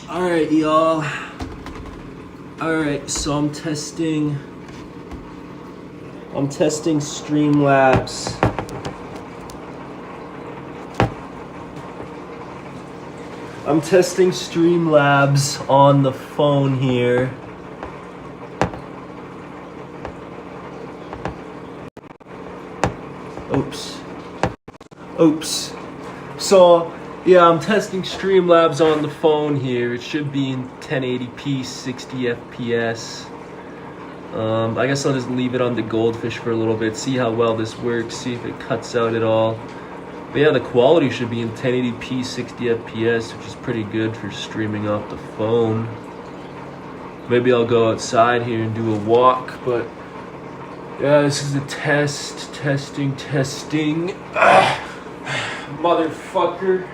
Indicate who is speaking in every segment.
Speaker 1: Alright, y'all. Alright, so I'm testing Streamlabs. I'm testing Streamlabs on the phone here. Oops. So, yeah, I'm testing Streamlabs on the phone here. It should be in 1080p, 60 FPS. I guess I'll just leave it on the Goldfish for a little bit, see how well this works, see if it cuts out at all. But yeah, the quality should be in 1080p, 60 FPS, which is pretty good for streaming off the phone. Maybe I'll go outside here and do a walk, but yeah, this is a testing. Motherfucker.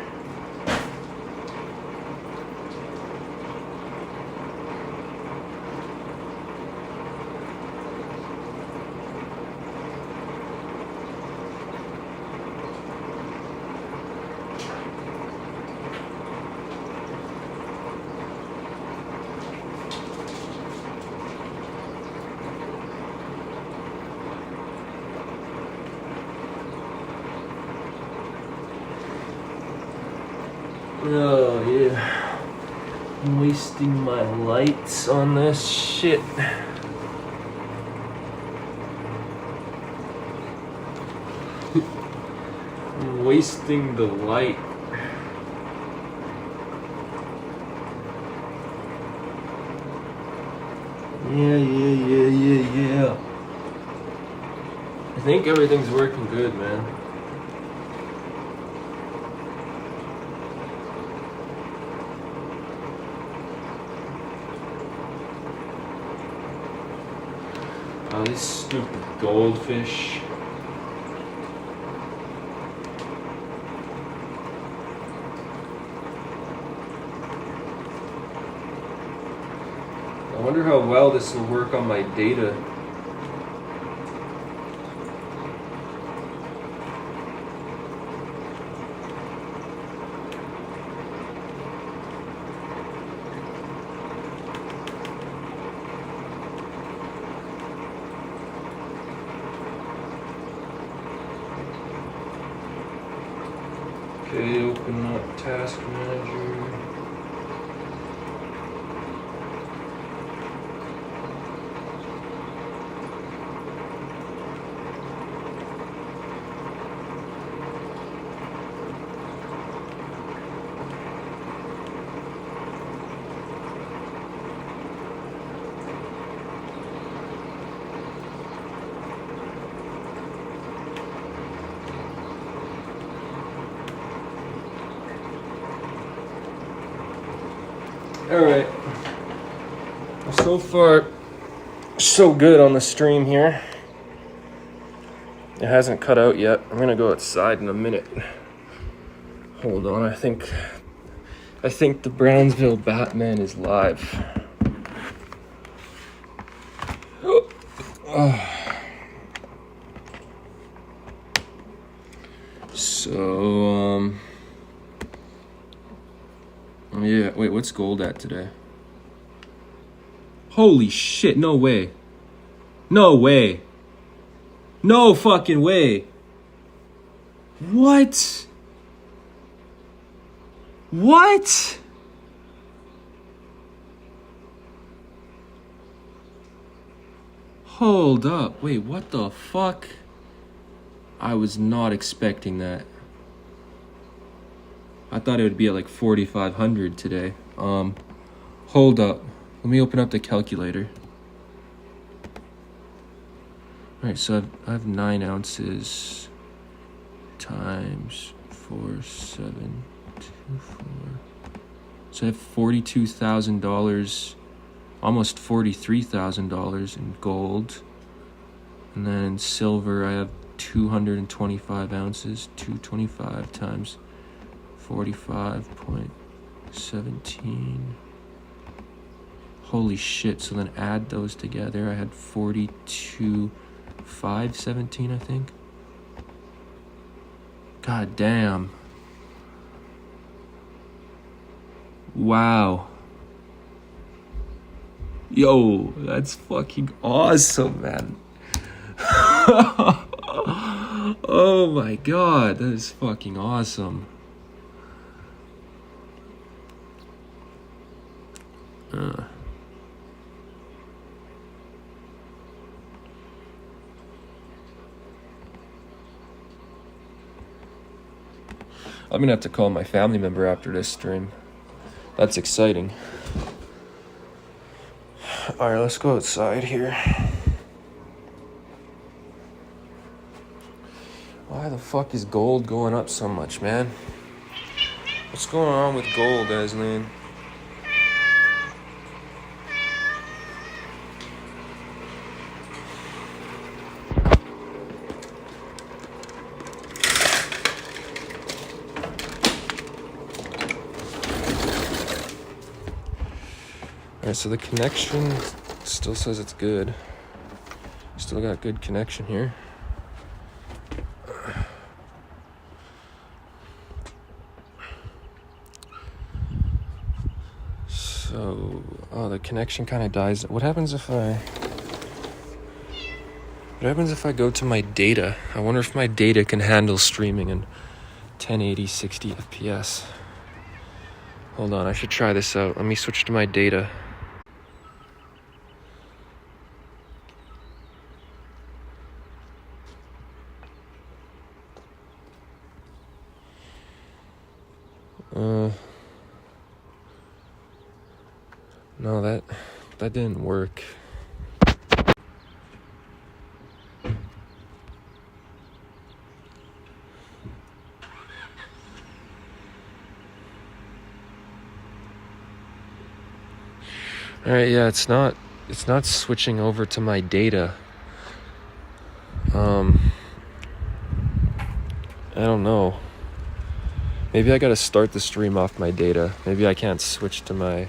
Speaker 1: Oh yeah, I'm wasting my lights on this shit. I'm wasting the light. Yeah. I think everything's working good, man. Oh, this stupid Goldfish. I wonder how well this will work on my data. Okay, open up Task Manager. Alright, so far so good on the stream here. It hasn't cut out yet. I'm gonna go outside in a minute. Hold on, I think the Brownsville Batman is live. So yeah, wait, what's gold at today? Holy shit, no way. No fucking way. What? Hold up, wait, what the fuck? I was not expecting that. I thought it would be at like 4,500 today. Hold up. Let me open up the calculator. Alright, so I have 9 ounces times 4,724. So I have $42,000, almost $43,000 in gold. And then in silver, I have 225 ounces, 225 times 45.17. Holy shit, so then add those together. I had 42,517, I think. God damn. Wow. Yo, that's fucking awesome, man. Oh my god, that is fucking awesome. I'm gonna have to call my family member after this stream. That's exciting. Alright, let's go outside here. Why the fuck is gold going up so much, man? What's going on with gold, Aslan? Alright, so the connection still says it's good. Still got good connection here. So, oh, the connection kind of dies. What happens if I go to my data? I wonder if my data can handle streaming in 1080 60 FPS. Hold on, I should try this out. Let me switch to my data. No, that didn't work. All right, yeah, it's not switching over to my data. I don't know. Maybe I gotta start the stream off my data. Maybe I can't switch to my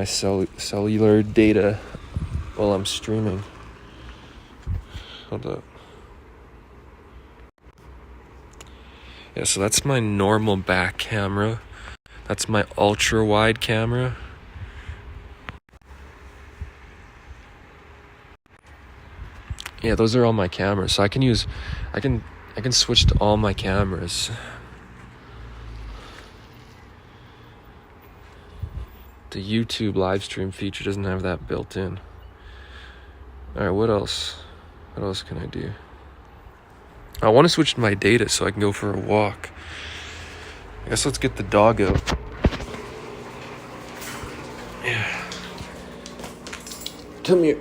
Speaker 1: cellular data while I'm streaming. Hold up. Yeah, so that's my normal back camera. That's my ultra wide camera. Yeah, those are all my cameras. So I can switch to all my cameras. The YouTube live stream feature doesn't have that built in. All right, what else? What else can I do? I want to switch to my data so I can go for a walk. I guess let's get the dog out. Yeah. Come here.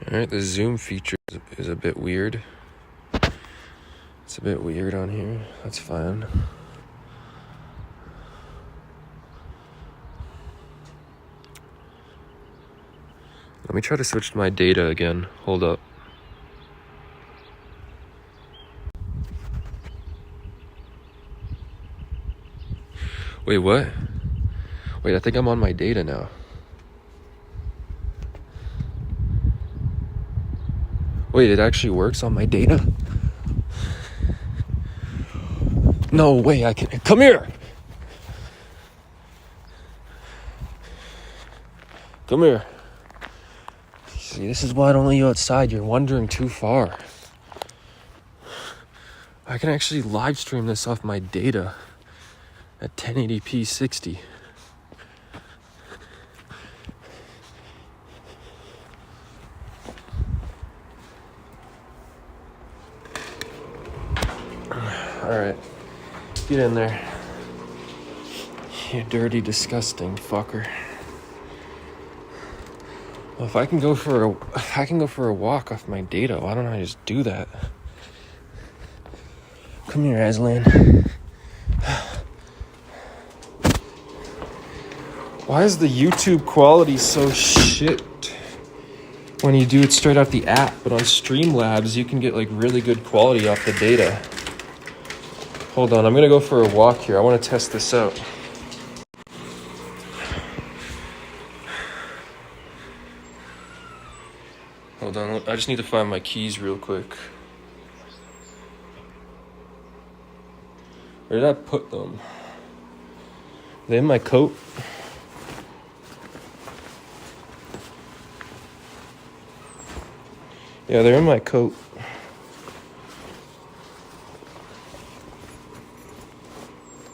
Speaker 1: Alright, the zoom feature is a bit weird. It's a bit weird on here. That's fine. Let me try to switch to my data again. Hold up. Wait, what? Wait, I think I'm on my data now. Wait, it actually works on my data? No way, I can. Come here! Come here. See, this is why I don't let you outside. You're wandering too far. I can actually live stream this off my data at 1080p 60. Alright, get in there. You dirty, disgusting fucker. Well, if I can go for a walk off my data, why don't I just do that? Come here, Aslan. Why is the YouTube quality so shit when you do it straight off the app? But on Streamlabs, you can get like really good quality off the data. Hold on, I'm gonna go for a walk here. I want to test this out. Hold on, I just need to find my keys real quick. Where did I put them? Are they in my coat? Yeah, they're in my coat.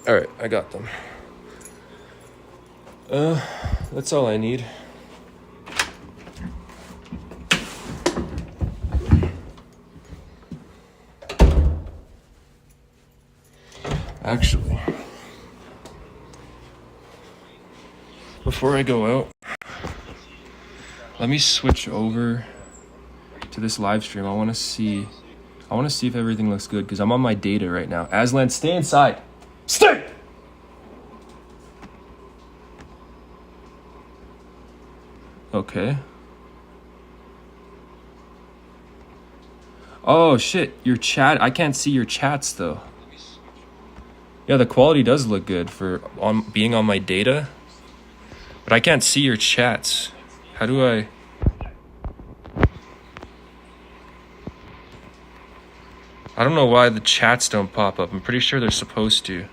Speaker 1: All right, I got them. That's all I need. Actually, before I go out, let me switch over to this live stream. I want to see if everything looks good because I'm on my data right now. Aslan, stay inside. Stay! Okay. Oh shit, your chat. I can't see your chats though. Yeah, the quality does look good for being on my data, but I can't see your chats. How do I? I don't know why the chats don't pop up. I'm pretty sure they're supposed to.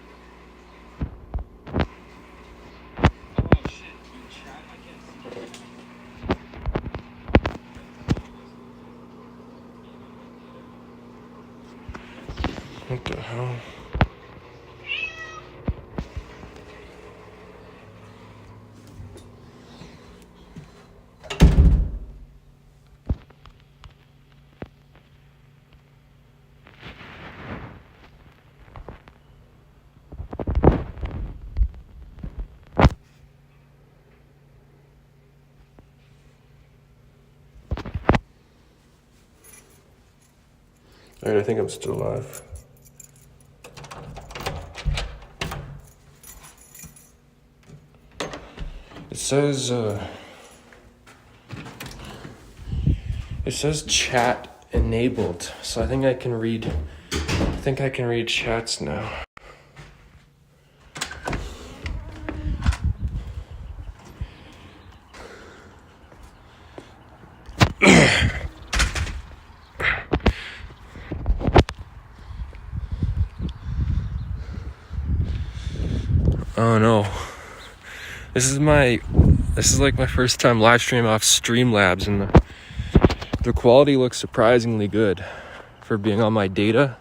Speaker 1: What the hell? All right, I think I'm still live. It says chat enabled, so I think I can read chats now. Oh no. This is like my first time live stream off Streamlabs, and the quality looks surprisingly good for being on my data.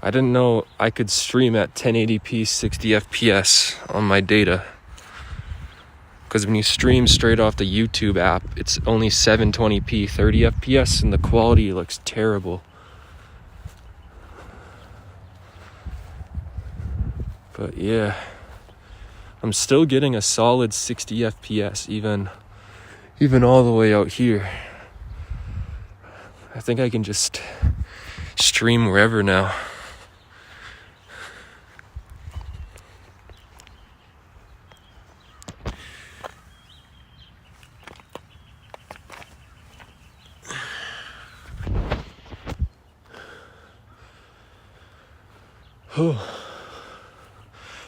Speaker 1: I didn't know I could stream at 1080p 60 FPS on my data. Because when you stream straight off the YouTube app, it's only 720p 30 FPS and the quality looks terrible. But yeah, I'm still getting a solid 60 FPS even all the way out here. I think I can just stream wherever now.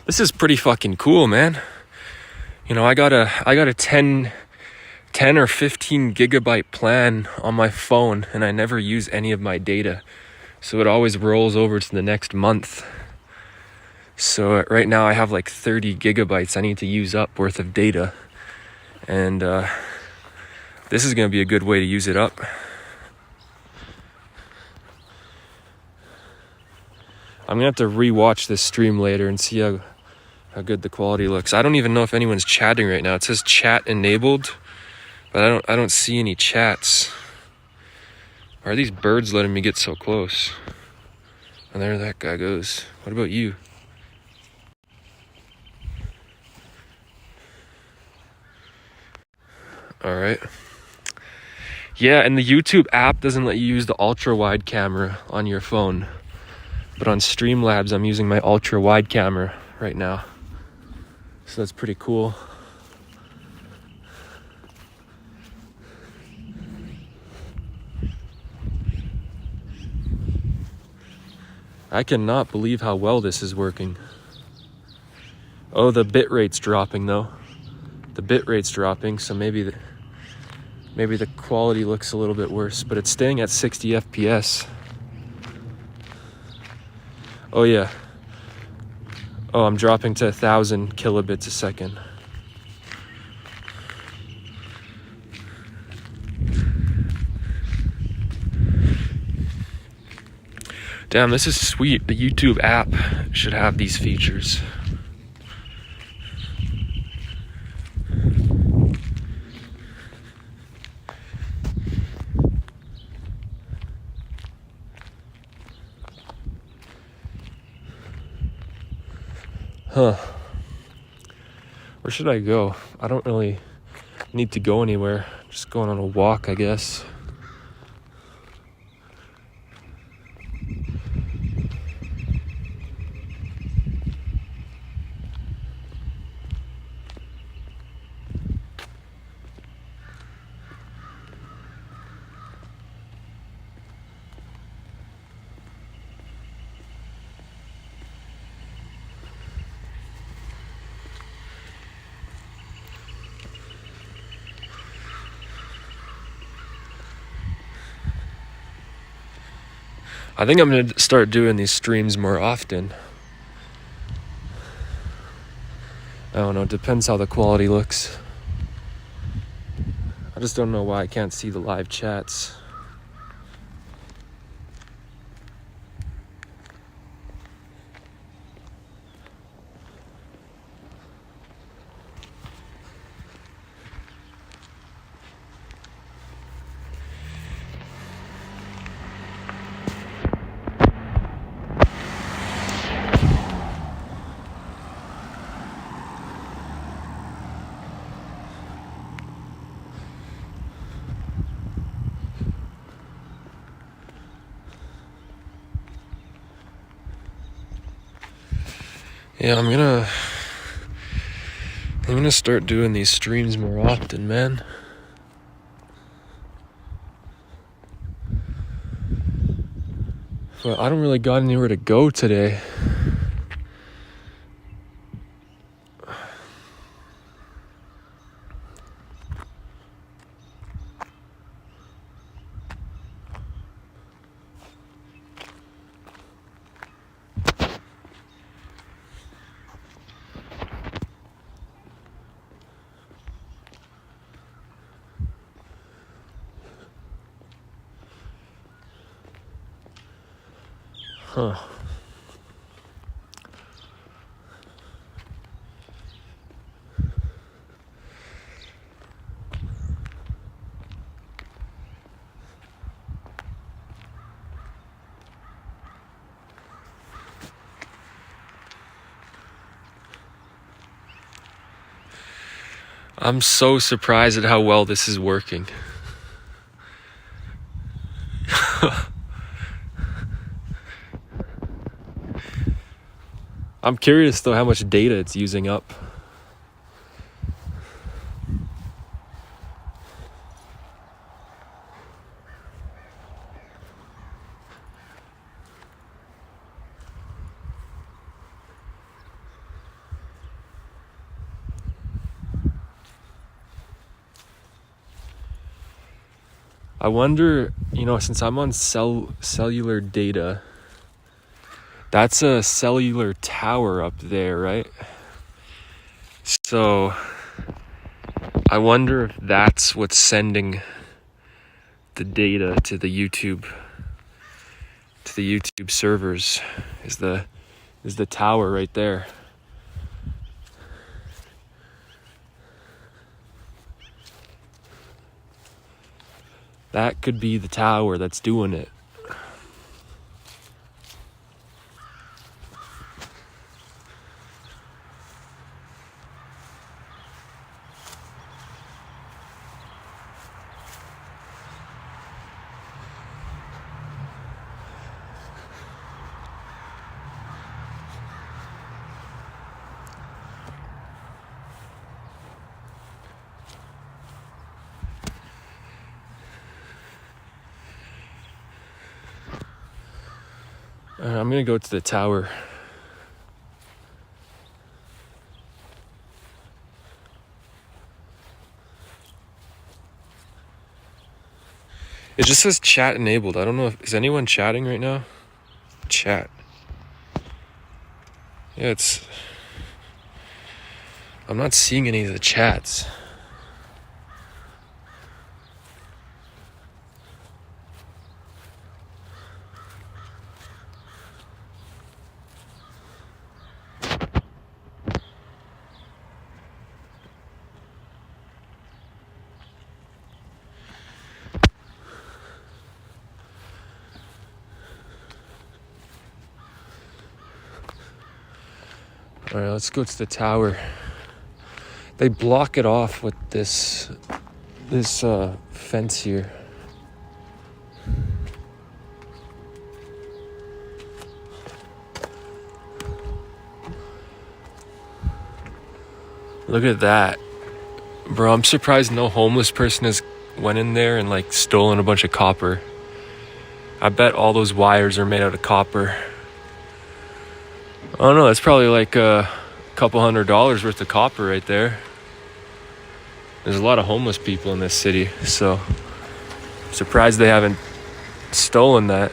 Speaker 1: This is pretty fucking cool, man. You know, I got a 10 or 15 gigabyte plan on my phone, and I never use any of my data. So it always rolls over to the next month. So right now I have like 30 gigabytes I need to use up worth of data. And this is going to be a good way to use it up. I'm going to have to rewatch this stream later and see how good the quality looks. I don't even know if anyone's chatting right now. It says chat enabled, but I don't see any chats. Why are these birds letting me get so close? And there that guy goes. What about you? All right. Yeah, and the YouTube app doesn't let you use the ultra wide camera on your phone. But on Streamlabs, I'm using my ultra wide camera right now. So that's pretty cool. I cannot believe how well this is working. Oh, the bit rate's dropping though. The bit rate's dropping, so maybe the quality looks a little bit worse, but it's staying at 60 FPS. Oh yeah. Oh, I'm dropping to 1,000 kilobits a second. Damn, this is sweet. The YouTube app should have these features. Huh. Where should I go? I don't really need to go anywhere. Just going on a walk, I guess. I think I'm going to start doing these streams more often. I don't know, it depends how the quality looks. I just don't know why I can't see the live chats. Yeah, I'm gonna start doing these streams more often, man. But I don't really got anywhere to go today. Huh. I'm so surprised at how well this is working. I'm curious though how much data it's using up. I wonder, since I'm on cellular data, that's a cellular tower up there, right? So I wonder if that's what's sending the data to the YouTube servers is the tower right there. That could be the tower that's doing it. I'm gonna go to the tower. It just says chat enabled. I don't know is anyone chatting right now? Chat. Yeah, I'm not seeing any of the chats. All right, let's go to the tower. They block it off with this fence here. Look at that. Bro, I'm surprised no homeless person has went in there and like stolen a bunch of copper. I bet all those wires are made out of copper. I don't know, that's probably like a couple $100 worth of copper right there. There's a lot of homeless people in this city, so I'm surprised they haven't stolen that.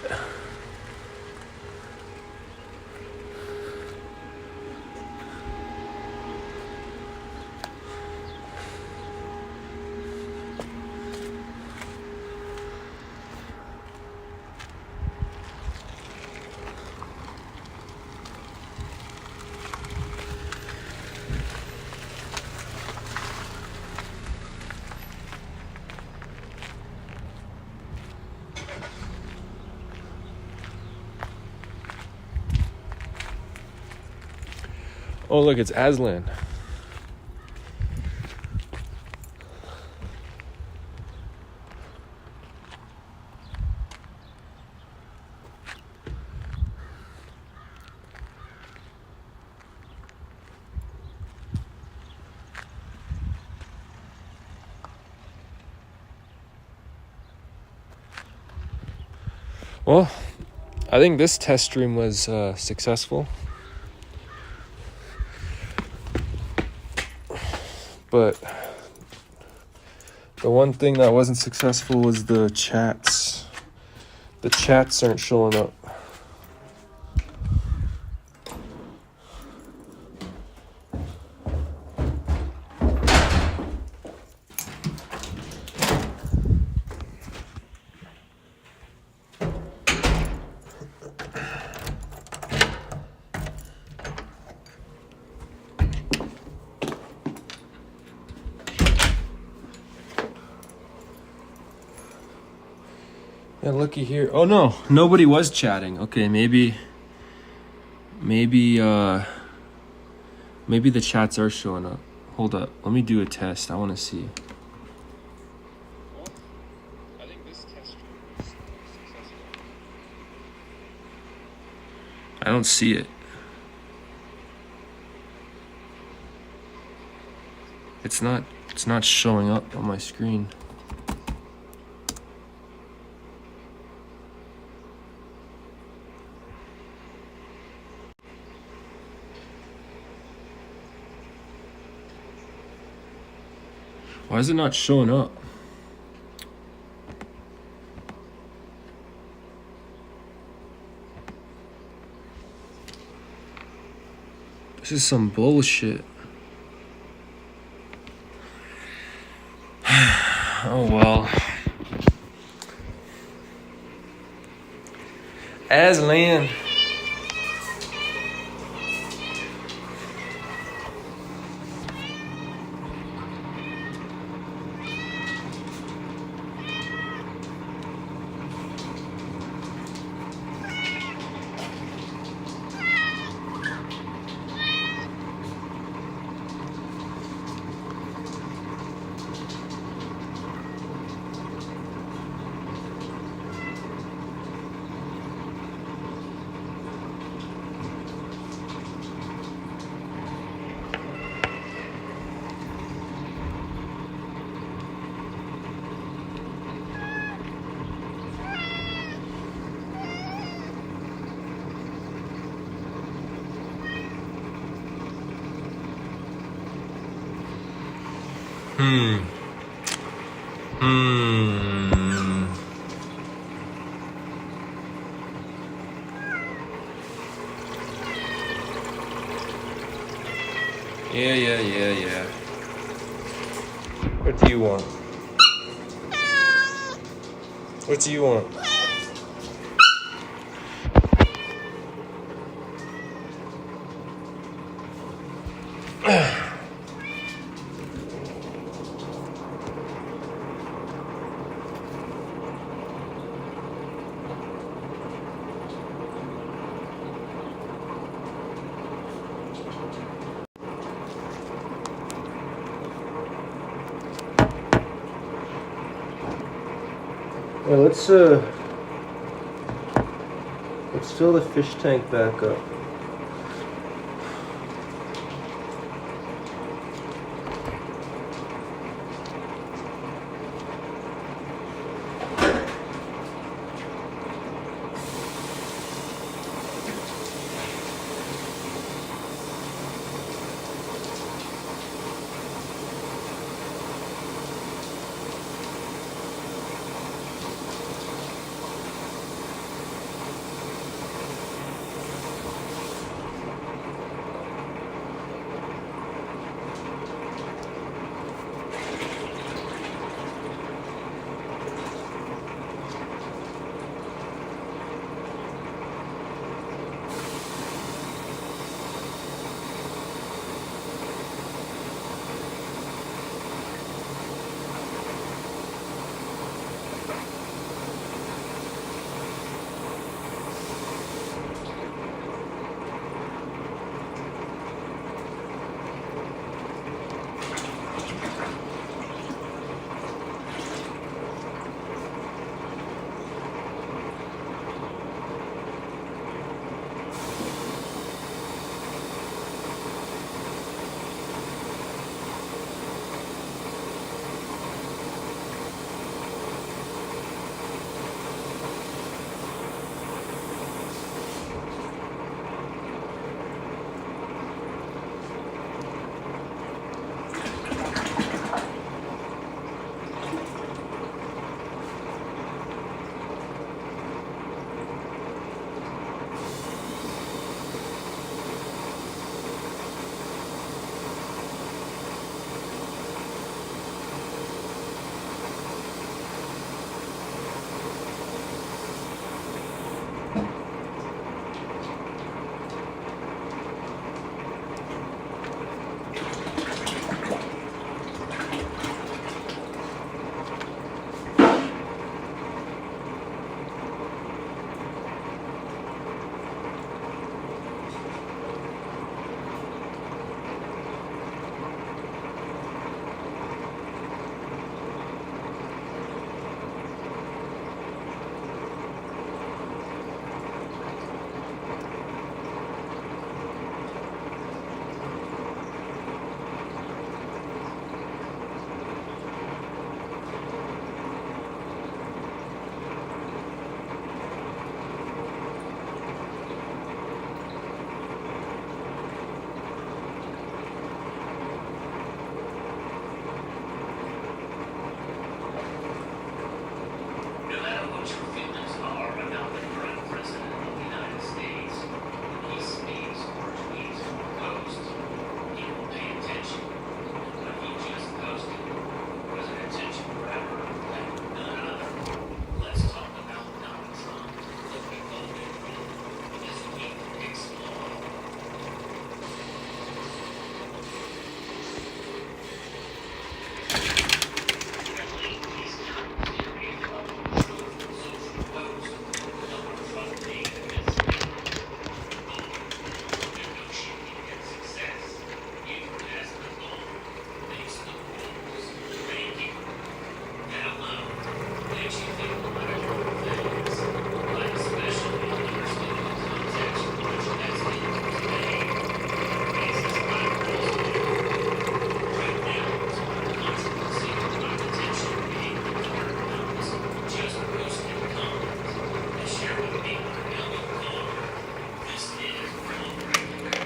Speaker 1: Oh, look, it's Aslan. Well, I think this test stream was successful. But the one thing that wasn't successful was the chats. The chats aren't showing up. Yeah, looky here. Oh no, nobody was chatting. Okay, maybe the chats are showing up. Hold up, let me do a test. I want to see. I think this test stream was successful. I don't see it. It's not showing up on my screen. Why is it not showing up? This is some bullshit. Oh well. Aslan. Yeah. What do you want? What do you want? Yeah, let's fill the fish tank back up.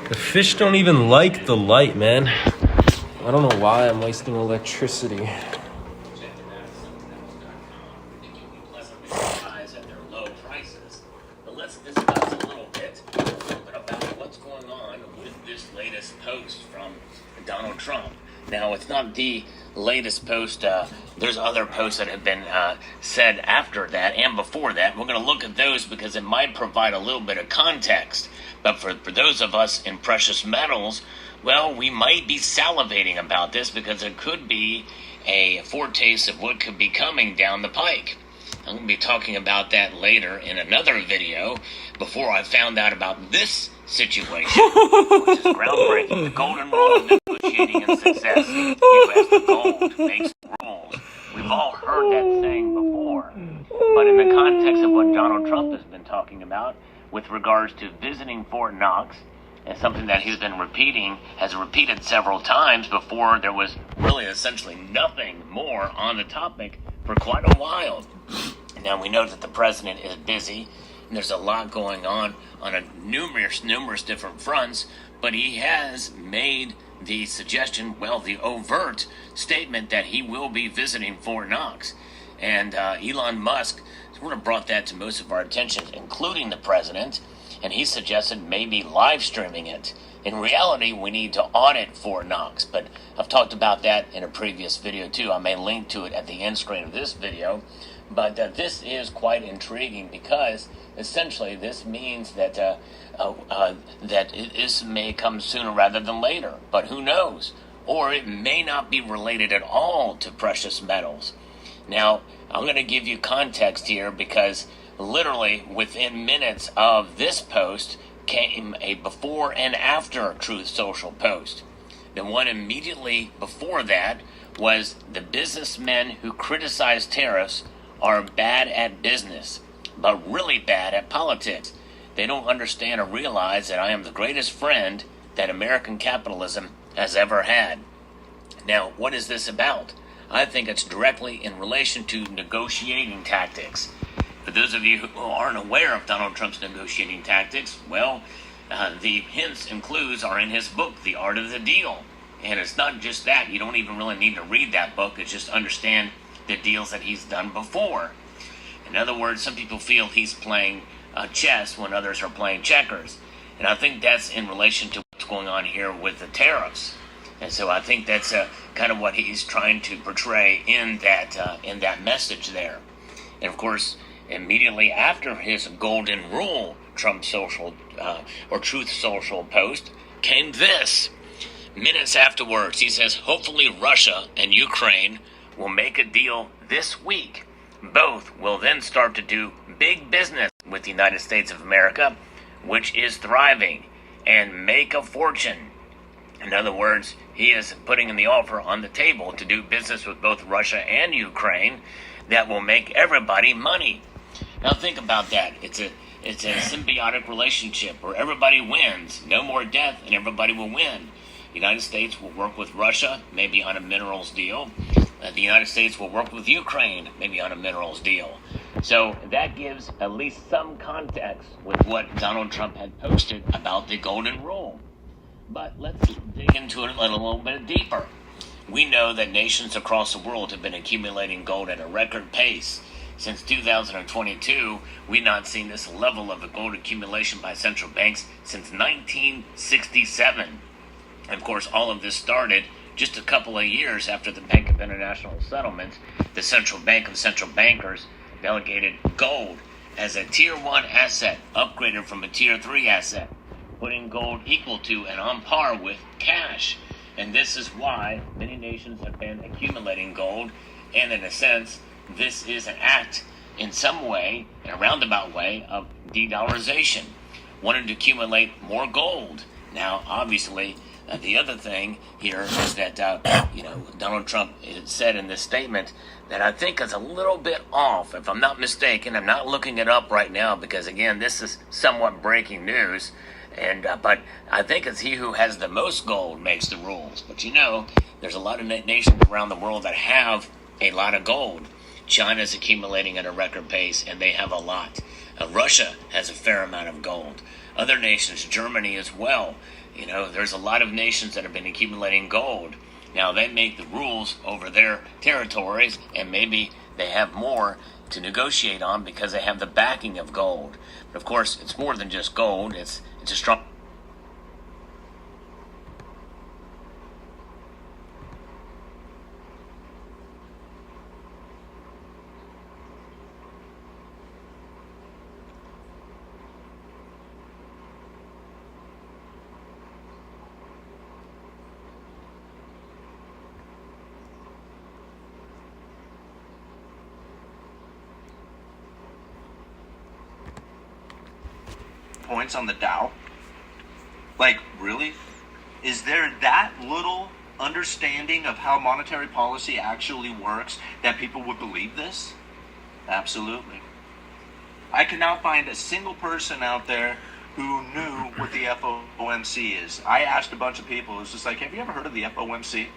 Speaker 1: The fish don't even like the light, man. I don't know why I'm wasting electricity.
Speaker 2: But let's discuss a little bit about what's going on with this latest post from Donald Trump. Now, it's not the latest post. There's other posts that have been said after that and before that. We're going to look at those because it might provide a little bit of context. But for those of us in precious metals, well, we might be salivating about this because it could be a foretaste of what could be coming down the pike. I'm going to be talking about that later in another video. Before I found out about this situation, which is groundbreaking, the golden rule of negotiating and success. U.S. gold makes rules. We've all heard that saying before, but in the context of what Donald Trump has been talking about with regards to visiting Fort Knox, and something that he's been has repeated several times before, there was really essentially nothing more on the topic for quite a while. Now, we know that the president is busy, and there's a lot going on a numerous different fronts, but he has made the suggestion, the overt statement that he will be visiting Fort Knox. And Elon Musk sort of brought that to most of our attention, including the president, and he suggested maybe live streaming it. In reality, we need to audit Fort Knox, but I've talked about that in a previous video too. I may link to it at the end screen of this video. But this is quite intriguing because essentially this means that this may come sooner rather than later. But who knows? Or it may not be related at all to precious metals. Now, I'm going to give you context here because literally within minutes of this post came a before and after Truth Social post. The one immediately before that was the businessmen who criticized tariffs are bad at business, but really bad at politics. They don't understand or realize that I am the greatest friend that American capitalism has ever had. Now, what is this about? I think it's directly in relation to negotiating tactics. For those of you who aren't aware of Donald Trump's negotiating tactics, the hints and clues are in his book, The Art of the Deal. And it's not just that. You don't even really need to read that book. It's just understand the deals that he's done before. In other words, some people feel he's playing chess when others are playing checkers. And I think that's in relation to what's going on here with the tariffs. And so I think that's kind of what he's trying to portray in that message there. And of course, immediately after his golden rule Trump Social or Truth Social post came this. Minutes afterwards, he says, hopefully Russia and Ukraine will make a deal this week. Both will then start to do big business with the United States of America, which is thriving, and make a fortune. In other words, he is putting in the offer on the table to do business with both Russia and Ukraine that will make everybody money. Now think about that. It's a symbiotic relationship where everybody wins. No more death and everybody will win. The United States will work with Russia, maybe on a minerals deal. The United States will work with Ukraine, maybe on a minerals deal. So that gives at least some context with what Donald Trump had posted about the golden rule. But let's dig into it a little bit deeper. We know that nations across the world have been accumulating gold at a record pace. Since 2022, we've not seen this level of gold accumulation by central banks since 1967. And of course, all of this started just a couple of years after the Bank of International Settlements. The Central Bank of Central Bankers delegated gold as a Tier 1 asset, upgraded from a Tier 3 asset, putting gold equal to and on par with cash. And this is why many nations have been accumulating gold, and in a sense, this is an act in some way, in a roundabout way, of de-dollarization, wanting to accumulate more gold. Now, obviously, the other thing here is that, Donald Trump said in this statement that I think is a little bit off, if I'm not mistaken. I'm not looking it up right now because, again, this is somewhat breaking news. But I think it's he who has the most gold makes the rules. But there's a lot of nations around the world that have a lot of gold. China's accumulating at a record pace, and they have a lot. Russia has a fair amount of gold. Other nations, Germany as well. There's a lot of nations that have been accumulating gold. Now, they make the rules over their territories, and maybe they have more to negotiate on because they have the backing of gold. But of course, it's more than just gold. It's a strong.
Speaker 3: Points on the Dow? Like, really? Is there that little understanding of how monetary policy actually works that people would believe this? Absolutely. I could not find a single person out there who knew what the FOMC is. I asked a bunch of people, it was just like, have you ever heard of the FOMC?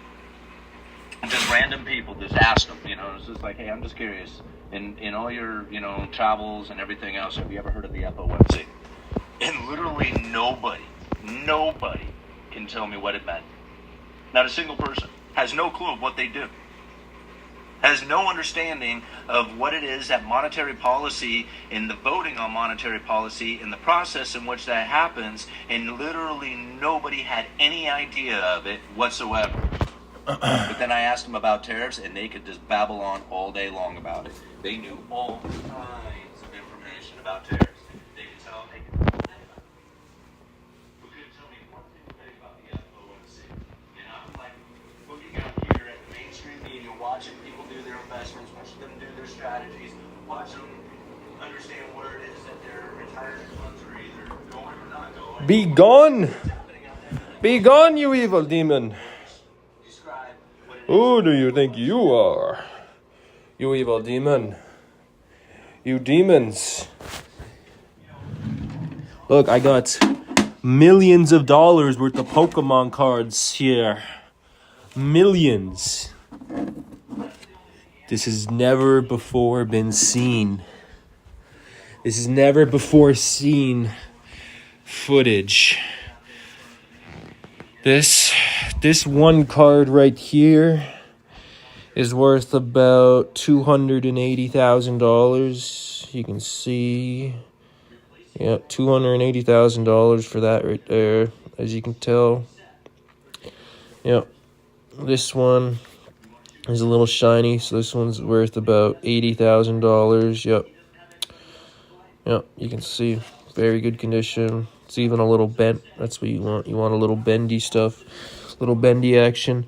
Speaker 3: And just random people just asked them, it's just like, hey, I'm just curious. In all your, travels and everything else, have you ever heard of the FOMC? And literally nobody can tell me what it meant. Not a single person. Has no clue of what they do. Has no understanding of what it is that monetary policy, in the voting on monetary policy, in the process in which that happens, and literally nobody had any idea of it whatsoever. But then I asked them about tariffs, and they could just babble on all day long about it. They knew all kinds of information about tariffs. They could tell, who couldn't tell me one thing about the FOMC. And I'm like looking out here at the mainstream media, watching people do their investments, watching them do their strategies, watch them understand where it is that their retirement funds are either going or not going.
Speaker 1: Be gone! Be gone, you evil demon! Who do you think you are? You evil demon. You demons. Look, I got millions of dollars worth of Pokemon cards here. Millions. This has never before been seen. This is never before seen footage. This one card right here is worth about $280,000. You can see, yep, $280,000 for that right there, as you can tell. Yep, this one is a little shiny, so this one's worth about $80,000. Yep, you can see, very good condition. It's even a little bent. That's what you want. You want a little bendy stuff, little bendy action.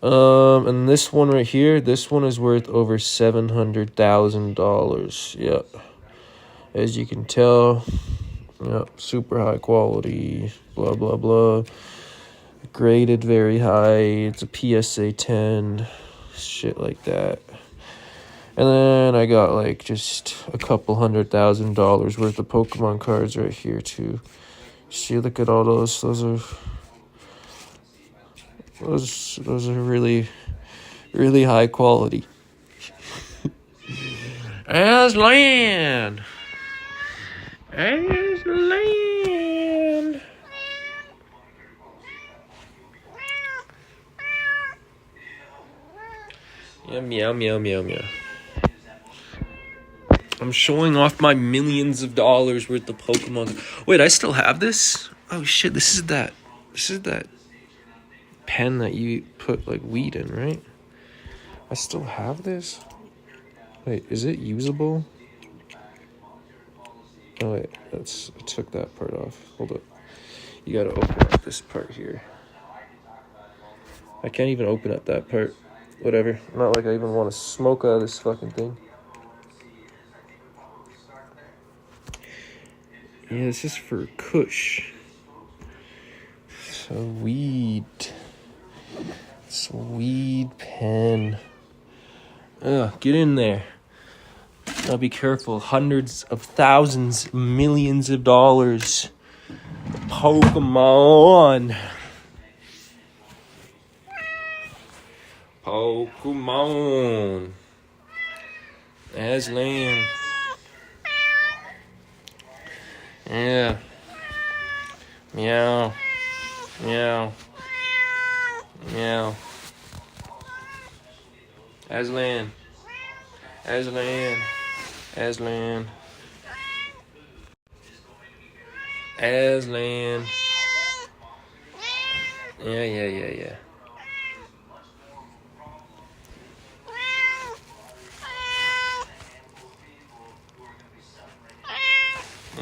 Speaker 1: And this one right here, this one is worth over $700,000. Yep, as you can tell. Yep, super high quality. Blah blah blah. Graded very high. It's a PSA 10. Shit like that. And then I got like just a couple $100,000 worth of Pokemon cards right here too. See, look at all those. Those are really, really high quality. Aslan! Aslan! Yeah, meow, meow, meow, meow. I'm showing off my millions of dollars worth of Pokemon. Wait, I still have this? Oh shit, this is that pen that you put like weed in, right? I still have this? Wait, is it usable? Oh wait, I took that part off. Hold up. You gotta open up this part here. I can't even open up that part. Whatever. Not like I even want to smoke out of this fucking thing. Yeah, this is for Kush. So weed. It's a weed pen. Get in there. Now be careful. Hundreds of thousands, millions of dollars. Pokemon. Pokemon. Aslan. Yeah. Meow. Meow. Meow. Aslan. Aslan. Aslan. Aslan. Yeah.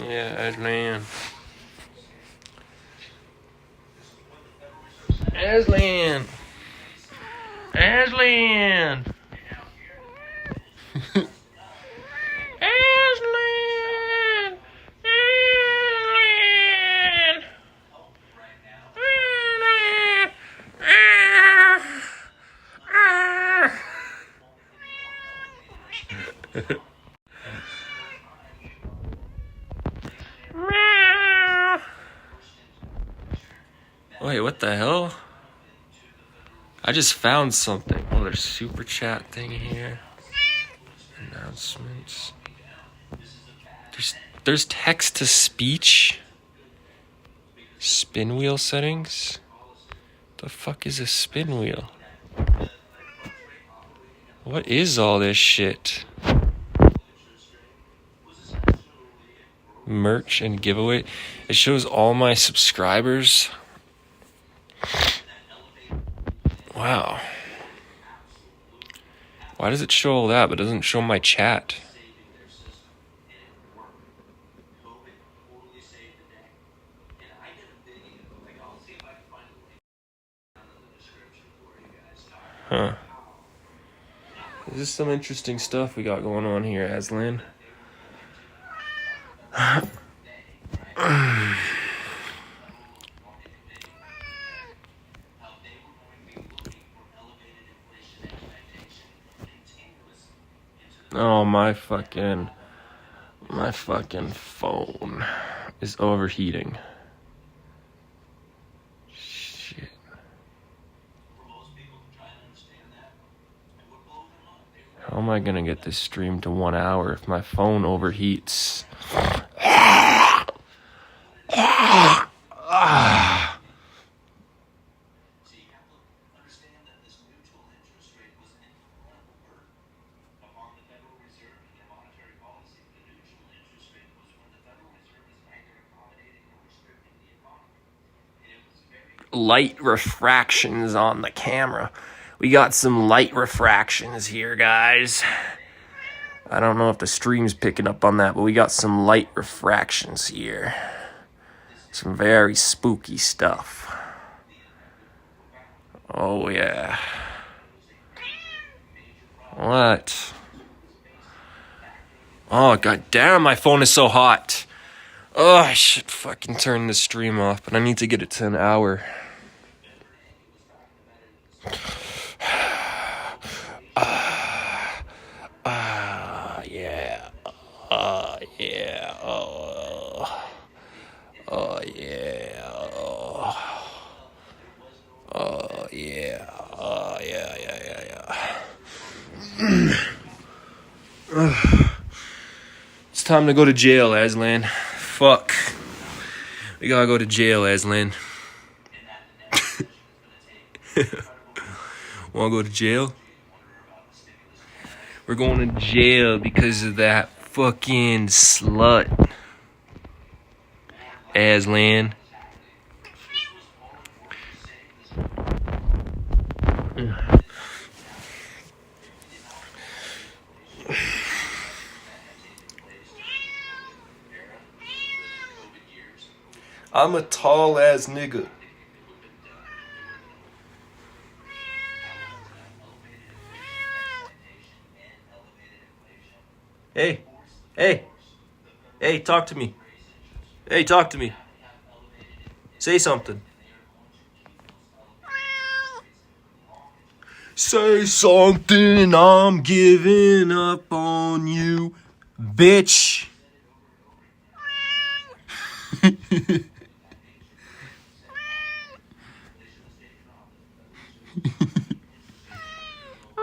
Speaker 1: Yeah, Aslan. Aslan. Aslan. Aslan. Wait, what the hell? I just found something. Oh, there's super chat thing here. Announcements. There's text to speech. Spin wheel settings. The fuck is a spin wheel? What is all this shit? Merch and giveaway. It shows all my subscribers. Wow. Why does it show all that but doesn't show my chat? Huh. This is some interesting stuff we got going on here, Aslan. Oh, my fucking phone is overheating. Shit. How am I gonna get this stream to 1 hour if my phone overheats? Light refractions on the camera. We got some light refractions here, guys. I don't know if the stream's picking up on that, but we got some light refractions here. Some very spooky stuff. Oh, yeah. What? Oh, god damn, my phone is so hot. Oh, I should fucking turn this stream off, but I need to get it to an hour. Yeah. Yeah. Oh, yeah. Oh, yeah. It's time to go to jail, Aslan. Fuck. We gotta go to jail, Aslan. Wanna go to jail? We're going to jail because of that fucking slut. Aslan. I'm a tall ass nigga. Hey, talk to me. Hey, talk to me. Say something. Say something, I'm giving up on you, bitch.